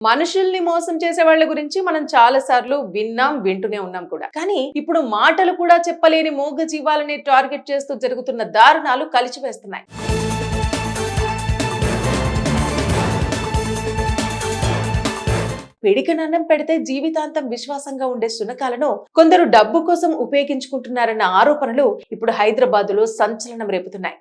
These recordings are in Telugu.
మనుషుల్ని మోసం చేసే వాళ్ళ గురించి మనం చాలా సార్లు విన్నాం, వింటూనే ఉన్నాం కూడా. కానీ ఇప్పుడు మాటలు కూడా చెప్పలేని మూగ జీవాలని టార్గెట్ చేస్తూ జరుగుతున్న దారుణాలు కలిచివేస్తున్నాయి. పిడికినన్నం పెడితే జీవితాంతం విశ్వాసంగా ఉండే శునకాలను కొందరు డబ్బు కోసం ఉపయోగించుకుంటున్నారన్న ఆరోపణలు ఇప్పుడు హైదరాబాద్ లో సంచలనం రేపుతున్నాయి.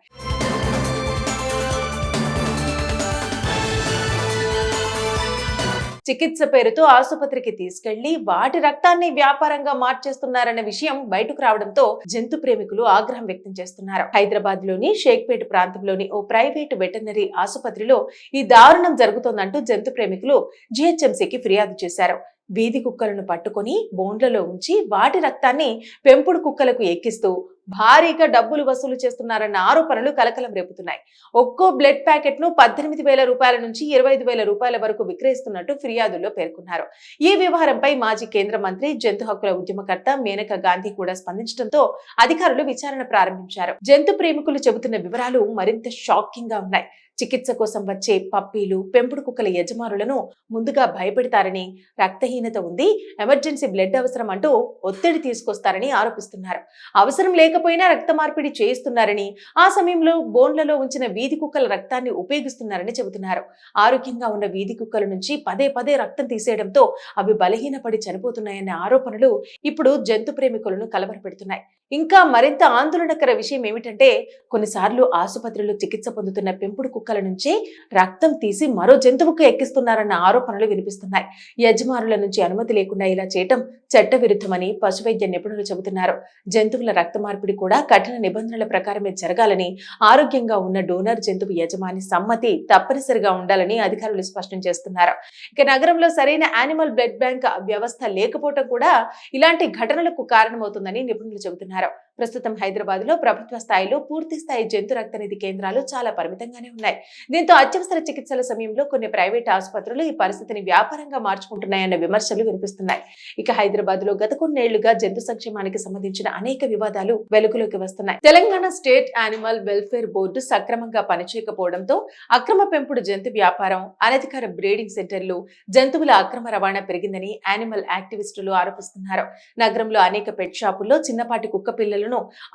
చికిత్స పేరుతో ఆసుపత్రికి తీసుకెళ్లి వాటి రక్తాన్ని వ్యాపారంగా మార్చేస్తున్నారన్న విషయం బయటకు రావడంతో జంతు ప్రేమికులు ఆగ్రహం వ్యక్తం చేస్తున్నారు. హైదరాబాద్ లోని షేక్పేట్ ప్రాంతంలోని ఓ ప్రైవేటు వెటర్నరీ ఆసుపత్రిలో ఈ దారుణం జరుగుతోందంటూ జంతు ప్రేమికులు జీహెచ్ఎంసీకి ఫిర్యాదు చేశారు. వీధి కుక్కలను పట్టుకుని బోన్లలో ఉంచి వాటి రక్తాన్ని పెంపుడు కుక్కలకు ఎక్కిస్తూ భారీగా డబ్బులు వసూలు చేస్తున్నారన్న ఆరోపణలు కలకలం రేపుతున్నాయి. ఒక్కో బ్లడ్ ప్యాకెట్ ను 18,000 రూపాయల నుంచి 25,000 రూపాయల వరకు విక్రయిస్తున్నట్టు ఫిర్యాదుల్లో పేర్కొన్నారు. ఈ వ్యవహారంపై మాజీ కేంద్ర మంత్రి, జంతు హక్కుల ఉద్యమకర్త మేనకా గాంధీ కూడా స్పందించడంతో అధికారులు విచారణ ప్రారంభించారు. జంతు ప్రేమికులు చెబుతున్న వివరాలు మరింత షాకింగ్ గా ఉన్నాయి. చికిత్స కోసం వచ్చే పప్పీలు, పెంపుడు కుక్కల యజమానులను ముందుగా భయపెడతారని, రక్తహీనత ఉంది, ఎమర్జెన్సీ బ్లడ్ అవసరం అంటూ ఒత్తిడి తీసుకొస్తారని ఆరోపిస్తున్నారు. అవసరం లేకపోయినా రక్త మార్పిడి చేయిస్తున్నారని, ఆ సమయంలో బోన్లలో ఉంచిన వీధి కుక్కల రక్తాన్ని ఉపయోగిస్తున్నారని చెబుతున్నారు. ఆరోగ్యంగా ఉన్న వీధి కుక్కల నుంచి పదే పదే రక్తం తీసేయడంతో అవి బలహీనపడి చనిపోతున్నాయన్న ఆరోపణలు ఇప్పుడు జంతు ప్రేమికులను కలవరపెడుతున్నాయి. ఇంకా మరింత ఆందోళనకర విషయం ఏమిటంటే, కొన్నిసార్లు ఆసుపత్రిలో చికిత్స పొందుతున్న పెంపుడు కుక్కల నుంచి రక్తం తీసి మరో జంతువుకు ఎక్కిస్తున్నారన్న ఆరోపణలు వినిపిస్తున్నాయి. యజమానుల నుంచి అనుమతి లేకుండా ఇలా చేయటం చట్టవిరుద్ధమని పశువైద్య నిపుణులు చెబుతున్నారు. జంతువుల రక్త మార్పిడి కూడా కఠిన నిబంధనల ప్రకారమే జరగాలని, ఆరోగ్యంగా ఉన్న డోనర్ జంతువు యజమాని సమ్మతి తప్పనిసరిగా ఉండాలని అధికారులు స్పష్టం చేస్తున్నారు. ఇక నగరంలో సరైన యానిమల్ బ్లడ్ బ్యాంక్ వ్యవస్థ లేకపోవడం కూడా ఇలాంటి ఘటనలకు కారణమవుతుందని నిపుణులు చెబుతున్నారు. ప్రస్తుతం హైదరాబాద్ లో ప్రభుత్వ స్థాయిలో పూర్తి స్థాయి జంతు రక్తనిధి కేంద్రాలు చాలా పరిమితంగానే ఉన్నాయి. దీంతో అత్యవసర చికిత్సల సమయంలో కొన్ని ప్రైవేట్ ఆసుపత్రులు ఈ పరిస్థితిని వ్యాపారంగా మార్చుకుంటున్నాయన్న విమర్శలు వినిపిస్తున్నాయి. ఇక హైదరాబాద్ లో గత కొన్నేళ్లుగా జంతు సంక్షేమానికి సంబంధించిన అనేక వివాదాలు వెలుగులోకి వస్తున్నాయి. Telangana state animal welfare board సక్రమంగా పనిచేయకపోవడంతో అక్రమ పెంపుడు జంతు వ్యాపారం, అనధికార బ్రీడింగ్ సెంటర్లు, జంతువుల అక్రమ రవాణా పెరిగిందని యానిమల్ యాక్టివిస్టులు ఆరోపిస్తున్నారు. నగరంలో అనేక పెట్ షాపుల్లో చిన్నపాటి కుక్క పిల్లలను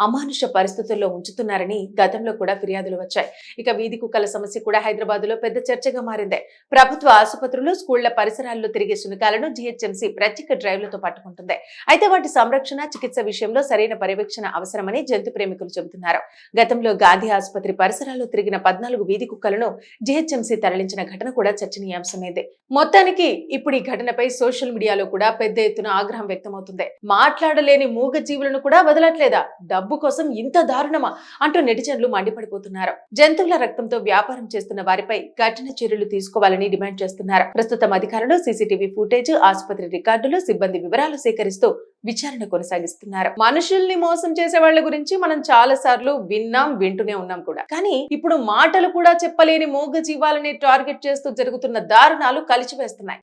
అమానుష పరిస్థితుల్లో ఉంచుతున్నారని గతంలో కూడా ఫిర్యాదులు వచ్చాయి. ఇక వీధి కుక్కల సమస్య కూడా హైదరాబాద్ లో పెద్ద చర్చగా మారింది. ప్రభుత్వ ఆసుపత్రులు, స్కూళ్ల పరిసరాల్లో తిరిగే శునకాలను జీహెచ్ఎంసీ ప్రత్యేక డ్రైవ్లతో పట్టుకుంటుంది. అయితే వాటి సంరక్షణ, చికిత్స విషయంలో సరైన పర్యవేక్షణ అవసరమని జంతు ప్రేమికులు చెబుతున్నారు. గతంలో గాంధీ ఆసుపత్రి పరిసరాల్లో తిరిగిన 14 వీధి కుక్కలను జీహెచ్ఎంసీ తరలించిన ఘటన కూడా చర్చనీయాంశమైంది. మొత్తానికి ఇప్పుడు ఈ ఘటనపై సోషల్ మీడియాలో కూడా పెద్ద ఎత్తున ఆగ్రహం వ్యక్తమవుతుంది. మాట్లాడలేని మూగ జీవులను కూడా వదలట్లేదా, డబ్బు కోసం ఇంత దారుణమా అంటూ నెటిజన్లు మండిపడిపోతున్నారు. జంతువుల రక్తంతో వ్యాపారం చేస్తున్న వారిపై కఠిన చర్యలు తీసుకోవాలని డిమాండ్ చేస్తున్నారు. ప్రస్తుతం అధికారులు సీసీటీవీ ఫుటేజ్, ఆసుపత్రి రికార్డులు, సిబ్బంది వివరాలు సేకరిస్తూ విచారణ కొనసాగిస్తున్నారు. మనుషుల్ని మోసం చేసే వాళ్ళ గురించి మనం చాలా సార్లు విన్నాం, వింటూనే ఉన్నాం కూడా. కానీ ఇప్పుడు మాటలు కూడా చెప్పలేని మూగ జీవాలని టార్గెట్ చేస్తూ జరుగుతున్న దారుణాలు కలిచివేస్తున్నాయి.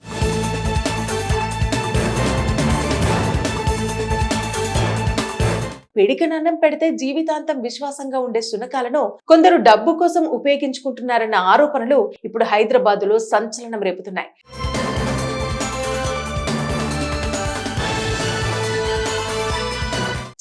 పిడికినన్నం పెడితే జీవితాంతం విశ్వాసంగా ఉండే శునకాలను కొందరు డబ్బు కోసం ఉపయోగించుకుంటున్నారన్న ఆరోపణలు ఇప్పుడు హైదరాబాద్ లో సంచలనం రేపుతున్నాయి.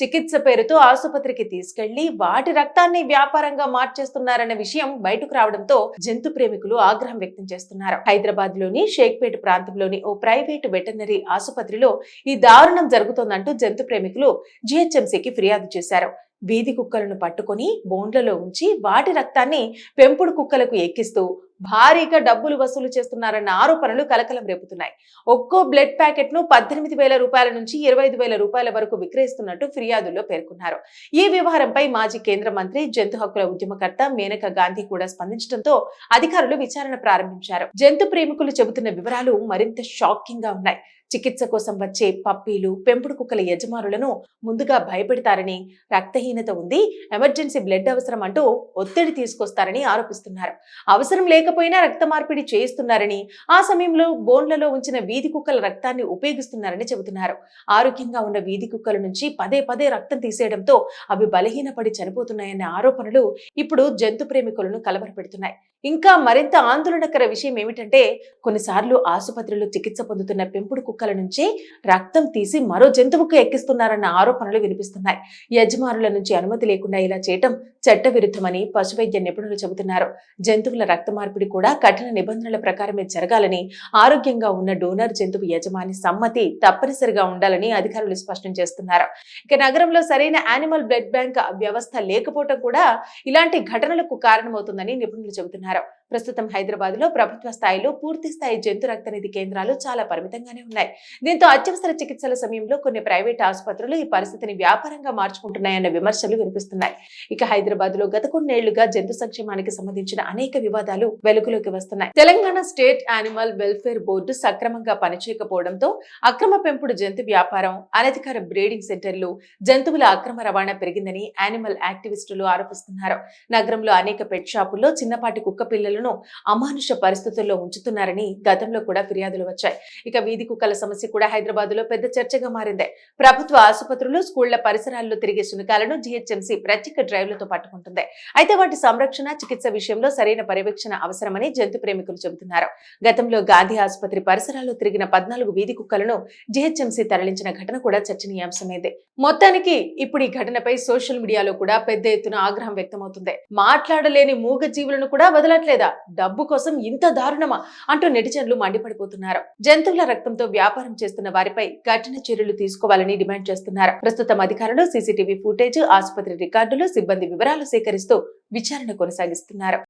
చికిత్స పేరుతో ఆసుపత్రికి తీసుకెళ్లి వాటి రక్తాన్ని వ్యాపారంగా మార్చేస్తున్నారన్న విషయం బయటకు రావడంతో జంతు ప్రేమికులు ఆగ్రహం వ్యక్తం చేస్తున్నారు. హైదరాబాద్ లోని షేక్పేట్ ప్రాంతంలోని ఓ ప్రైవేటు వెటర్నరీ ఆసుపత్రిలో ఈ దారుణం జరుగుతోందంటూ జంతు ప్రేమికులు జీహెచ్ఎంసీకి ఫిర్యాదు చేశారు. వీధి కుక్కలను పట్టుకుని బోన్లలో ఉంచి వాటి రక్తాన్ని పెంపుడు కుక్కలకు ఎక్కిస్తూ భారీగా డబ్బులు వసూలు చేస్తున్నారన్న ఆరోపణలు కలకలం రేపుతున్నాయి. ఒక్కో బ్లడ్ ప్యాకెట్ ను 18,000 రూపాయల నుంచి 25,000 రూపాయల వరకు విక్రయిస్తున్నట్టు ఫిర్యాదుల్లో పేర్కొన్నారు. ఈ వ్యవహారంపై మాజీ కేంద్ర మంత్రి, జంతు హక్కుల ఉద్యమకర్త మేనకా గాంధీ కూడా స్పందించడంతో అధికారులు విచారణ ప్రారంభించారు. జంతు ప్రేమికులు చెబుతున్న వివరాలు మరింత షాకింగ్ గా ఉన్నాయి. చికిత్స కోసం వచ్చే పప్పీలు, పెంపుడు కుక్కల యజమానులను ముందుగా భయపెడతారని, రక్తహీనత ఉంది, ఎమర్జెన్సీ బ్లడ్ అవసరం అంటూ ఒత్తిడి తీసుకొస్తారని ఆరోపిస్తున్నారు. అవసరం లేక లేకపోయినా రక్త మార్పిడి చేయిస్తున్నారని, ఆ సమయంలో బోన్లలో ఉంచిన వీధి కుక్కల రక్తాన్ని ఉపయోగిస్తున్నారని చెబుతున్నారు. ఆరోగ్యంగా ఉన్న వీధి కుక్కల నుంచి పదే పదే రక్తం తీసేయడంతో అవి బలహీనపడి చనిపోతున్నాయన్న ఆరోపణలు ఇప్పుడు జంతు ప్రేమికులను కలవరపెడుతున్నాయి. ఇంకా మరింత ఆందోళనకర విషయం ఏమిటంటే, కొన్నిసార్లు ఆసుపత్రిలో చికిత్స పొందుతున్న పెంపుడు కుక్కల నుంచి రక్తం తీసి మరో జంతువుకు ఎక్కిస్తున్నారన్న ఆరోపణలు వినిపిస్తున్నాయి. యజమానుల నుంచి అనుమతి లేకుండా ఇలా చేయటం చట్టవిరుద్ధమని పశువైద్య నిపుణులు చెబుతున్నారు. జంతువుల రక్త మార్పిడి కూడా కఠిన నిబంధనల ప్రకారమే జరగాలని, ఆరోగ్యంగా ఉన్న డోనర్ జంతువు యజమాని సమ్మతి తప్పనిసరిగా ఉండాలని అధికారులు స్పష్టం చేస్తున్నారు. ఇక నగరంలో సరైన యానిమల్ బ్లడ్ బ్యాంక్ వ్యవస్థ లేకపోవడం కూడా ఇలాంటి ఘటనలకు కారణమవుతుందని నిపుణులు చెబుతున్నారు. ప్రస్తుతం హైదరాబాద్ లో ప్రభుత్వ స్థాయిలో పూర్తి స్థాయి జంతు రక్తనిధి కేంద్రాలు చాలా పరిమితంగానే ఉన్నాయి. దీంతో అత్యవసర చికిత్సల సమయంలో కొన్ని ప్రైవేట్ ఆసుపత్రులు ఈ పరిస్థితిని వ్యాపారంగా మార్చుకుంటున్నాయన్న విమర్శలు వినిపిస్తున్నాయి. ఇక హైదరాబాద్ లో గత కొన్నేళ్లుగా జంతు సంక్షేమానికి సంబంధించిన అనేక వివాదాలు వెలుగులోకి వస్తున్నాయి. Telangana state animal welfare board సక్రమంగా పనిచేయకపోవడంతో అక్రమ పెంపుడు జంతు వ్యాపారం, అనధికార బ్రీడింగ్ సెంటర్లు, జంతువుల అక్రమ రవాణా పెరిగిందని యానిమల్ యాక్టివిస్టులు ఆరోపిస్తున్నారు. నగరంలో అనేక పెట్ షాపుల్లో చిన్నపాటి కుక్క పిల్లలను అమానుష పరిస్థితుల్లో ఉంచుతున్నారని గతంలో కూడా ఫిర్యాదులు వచ్చాయి. ఇక వీధి కుక్కల సమస్య కూడా హైదరాబాద్ లో పెద్ద చర్చగా మారింది. ప్రభుత్వ ఆసుపత్రులు, స్కూళ్ల పరిసరాల్లో తిరిగే శునకాలను జీహెచ్ఎంసీ ప్రత్యేక డ్రైవ్లతో పట్టుకుంటుంది. అయితే వాటి సంరక్షణ, చికిత్స విషయంలో సరైన పర్యవేక్షణ అవసరమని జంతు ప్రేమికులు చెబుతున్నారు. గతంలో గాంధీ ఆసుపత్రి పరిసరాల్లో తిరిగిన 14 వీధి కుక్కలను జీహెచ్ఎంసీ తరలించిన ఘటన కూడా చర్చనీయాంశమైంది. మొత్తానికి ఇప్పుడు ఈ ఘటనపై సోషల్ మీడియాలో కూడా పెద్ద ఎత్తున ఆగ్రహం వ్యక్తమవుతుంది. మాట్లాడలేని మూగ జీవులను కూడా వదలట్లేదా, డబ్బు కోసం ఇంత దారుణమా అంటూ నెటిజన్లు మండిపడిపోతున్నారు. జంతువుల రక్తంతో వ్యాపారం చేస్తున్న వారిపై కఠిన చర్యలు తీసుకోవాలని డిమాండ్ చేస్తున్నారు. ప్రస్తుతం అధికారులు సీసీటీవీ ఫుటేజ్, ఆసుపత్రి రికార్డులు, సిబ్బంది వివరాలు సేకరిస్తూ విచారణ కొనసాగిస్తున్నారు.